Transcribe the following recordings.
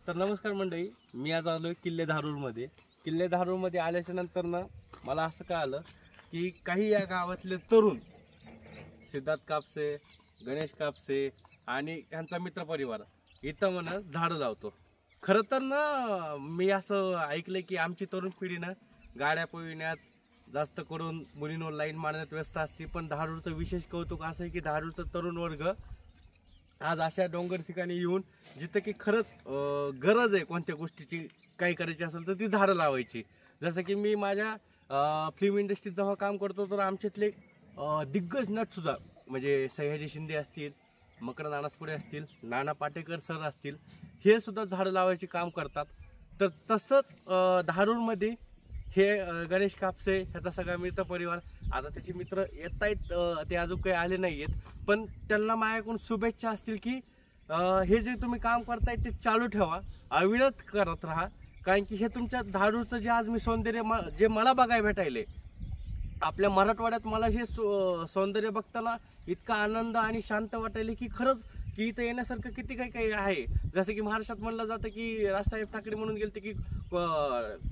तर नमस्कार मंडळी, मी आज आलोय किल्ले धारूरमध्ये. किल्ले धारूरमध्ये आल्याच्या नंतर ना मला असं कळालं की काही या गावातले तरुण सिद्धार्थ कापसे, गणेश कापसे आणि यांचा मित्रपरिवार इथं म्हणा झाडं लावतो. खरं तर ना मी असं ऐकलं की आमची तरुण पिढी ना गाड्या पळविण्यात, जास्त करून मुलींवर लाईन मारण्यात व्यस्त असते. पण धारूरचं विशेष कौतुक असं आहे की धारूरचं तरुण वर्ग आज अशा डोंगर ठिकाणी येऊन जिथं की खरंच गरज आहे कोणत्या गोष्टीची काही करायची असेल तर ती झाडं लावायची. जसं की मी माझ्या फिल्म इंडस्ट्रीत जेव्हा काम करतो तर आमच्यातले दिग्गज नटसुद्धा म्हणजे सयाजी शिंदे असतील, मकरंद अनासपुरे असतील, नाना पाटेकर सर असतील, हे सुद्धा झाडं लावायचे काम करतात. तर तसंच धारूरमध्ये हे गणेश कापसे ह्याचा सगळा मित्र परिवार, आता त्याचे मित्र येत आहेत, ते अजून काही आले नाही आहेत, पण त्यांना माझ्याकडून शुभेच्छा असतील की हे जे तुम्ही काम करताय ते चालू ठेवा, अविरत करत राहा. कारण की हे तुमच्या धारूरचं जे आज मी सौंदर्य जे मला बघायला भेटायले आपल्या मराठवाड्यात, मला हे सौंदर्य बघताना इतका आनंद आणि शांत वाटायले की खरंच की इथं येण्यासारखं किती काही काही आहे. जसं की महाराष्ट्रात म्हणलं जातं की राजसाहेब ठाकरे म्हणून गेलते की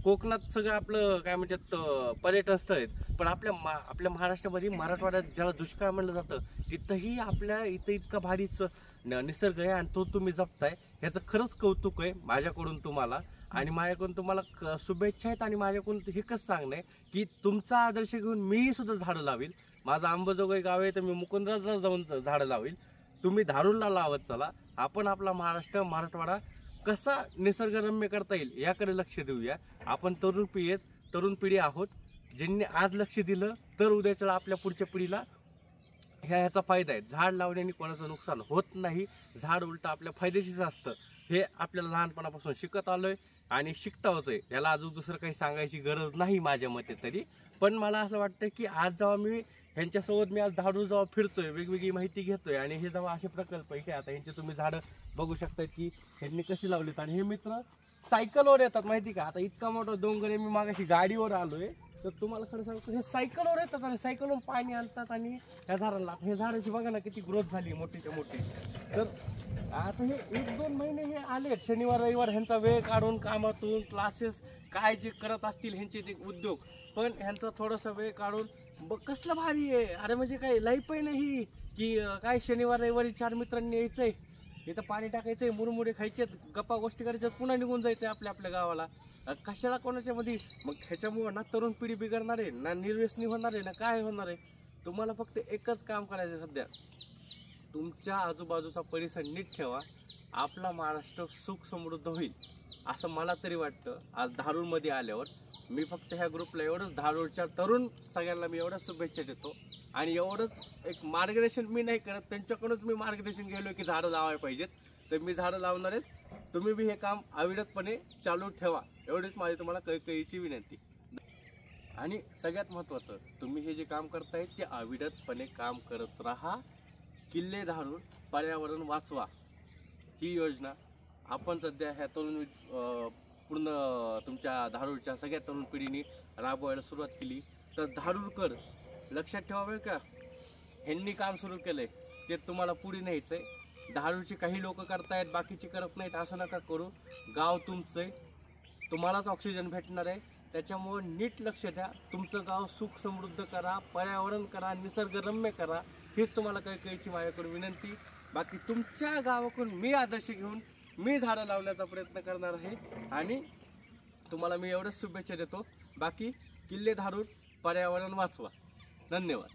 कोकणात सगळं आपलं काय म्हणतात पर्यटन स्थळ आहेत, पण आपल्या महाराष्ट्रामध्ये मराठवाड्यात ज्याला दुष्काळ म्हणलं जातं तिथंही आपल्या इथं इतका भारीच निसर्ग आहे आणि तो तुम्ही जपताय, ह्याचं खरंच कौतुक आहे माझ्याकडून तुम्हाला. आणि माझ्याकडून तुम्हाला शुभेच्छा आहेत आणि माझ्याकडून एकच सांगणं आहे की तुमचा आदर्श घेऊन मीही सुद्धा झाडं लावेल. माझं अंबाजोगाई गाव आहे तर मी मुकुंदराजला जाऊन झाडं लावेल. तुम्ही धारूरला लावत चला. आपण आपला महाराष्ट्र, मराठवाडा कसा निसर्गरम्य करता येईल याकडे लक्ष देऊया. आपण तरुण पिढी आहोत. ज्यांनी आज लक्ष दिलं तर उद्याच्या आपल्या पुढच्या पिढीला ह्याचा फायदा आहे. झाड लावण्याने कोणाचं नुकसान होत नाही, झाड उलटं आपल्या फायदेशीर असतं. हे आपल्याला लहानपणापासून शिकत आलोय आणि शिकताच आहे. याला अजून दुसरं काही सांगायची गरज नाही माझ्या मते तरी. पण मला असं वाटतं की आज जेव्हा मी ह्यांच्यासोबत आज धारूर जेव्हा फिरतोय, वेगवेगळी माहिती घेतोय आणि हे जेव्हा असे प्रकल्प आहे की आता ह्यांचे तुम्ही झाडं बघू शकता की ह्यांनी कशी लावलीत. आणि हे मित्र सायकलवर येतात माहिती का. आता इतका मोठा डोंगर आहे, मी मागाशी गाडीवर आलोय तर तुम्हाला खरं सांगतो हे सायकलवर येतात आणि सायकलवरून पाणी आणतात आणि ह्या झाडाला, हे झाडाची बघा ना किती ग्रोथ झाली मोठीच्या मोठी. तर आता हे 1-2 महिने हे आले, शनिवार रविवार ह्यांचा वेळ काढून कामातून क्लासेस काय जे करत असतील ह्यांचे ते उद्योग, पण ह्यांचा थोडासा वेळ काढून कसलं भारी आहे. अरे म्हणजे काय लाईफ आहे नाही की काय शनिवार रविवारी 4 मित्रांनी यायचंय, इथं पाणी टाकायचंय, मुरमुरे खायचे, गप्पा गोष्टी करायच्यात, पुन्हा निघून जायचंय आपल्या गावाला. कशाला कोणाच्या मध्ये. मग ह्याच्यामुळं ना तरुण पिढी बिघडणार आहे, ना निर्व्यसनी होणार आहे, ना काय होणार आहे. तुम्हाला फक्त एकच काम करायचं सध्या, तुमच्या आजूबाजूचा परिसर नीट ठेवा. आपला महाराष्ट्र सुख समृद्ध होईल असं मला तरी वाटतं. आज धारूरमध्ये आल्यावर मी फक्त ह्या ग्रुपला एवढंच, धारूरच्या तरुण सगळ्यांना मी एवढंच शुभेच्छा देतो. आणि एवढंच एक मार्गदर्शन मी नाही करत, त्यांच्याकडूनच मी मार्गदर्शन घ्यायलो की झाडं लावायला पाहिजेत. तर मी झाडं लावणार आहेत, तुम्ही बी हे काम अविरतपणे चालू ठेवा, एवढीच माझी तुम्हाला कळकळीची विनंती. आणि सगळ्यात महत्त्वाचं, तुम्ही हे जे काम करताय ते अविरतपणे काम करत राहा. किल्ले धारूर पर्यावरण वाचवा ही योजना आपण सध्या ह्या तरुण पूर्ण तुमच्या धारूरच्या सगळ्या तरुण पिढीने राबवायला सुरुवात केली. तर धारूरकर लक्षात ठेवावे का, ह्यांनी काम सुरू केलंय ते तुम्हाला पुढे न्यायचंय. धारूरची काही लोक करतायत, बाकीची करत नाहीत, असं नका करू. गाव तुमचं आहे, तुम्हालाच ऑक्सिजन भेटणार आहे, त्याच्यामुळं नीट लक्ष द्या. तुमचं गाव सुख समृद्ध करा, पर्यावरण करा, निसर्गरम्य करा, हीच तुम्हाला कळकळीची माझ्याकडून विनंती. बाकी तुमच्या गावाकडून मी आदर्श घेऊन मी झाडं लावण्याचा प्रयत्न करणार आहे आणि तुम्हाला मी एवढंच शुभेच्छा देतो. बाकी किल्ले धारूर पर्यावरण वाचवा. धन्यवाद.